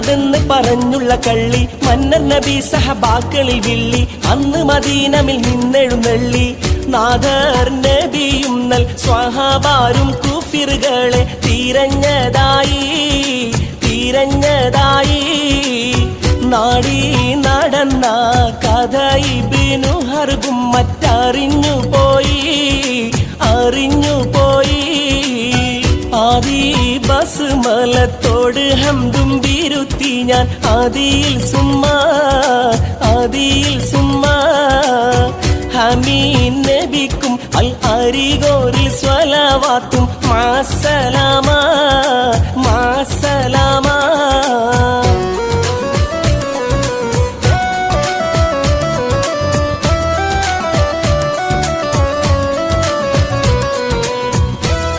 അതെന്ന് പറഞ്ഞുള്ള കള്ളി മന്നർ നബി സഹബാക്കളിൽ വിള്ളി അന്ന് മദീനമിൽ നിന്നെഴുന്നള്ളി നാദർ നബിയും നൽ സ്വഹാബാരും കുഫിറുകളെ തിരഞ്ഞതായി നാടി നടന്ന കഥ ഇബ്നു ഹർബും മറ്ററിഞ്ഞുപോയി ആദി ബസ്മലത്തോട് ഹംദും വിരുത്തി ഞാൻ ആദിയിൽ സുമ്മാ ഹമീൻ നബിക്കും അൽ അരികോരിൽ സ്വലവാത്തും മാസല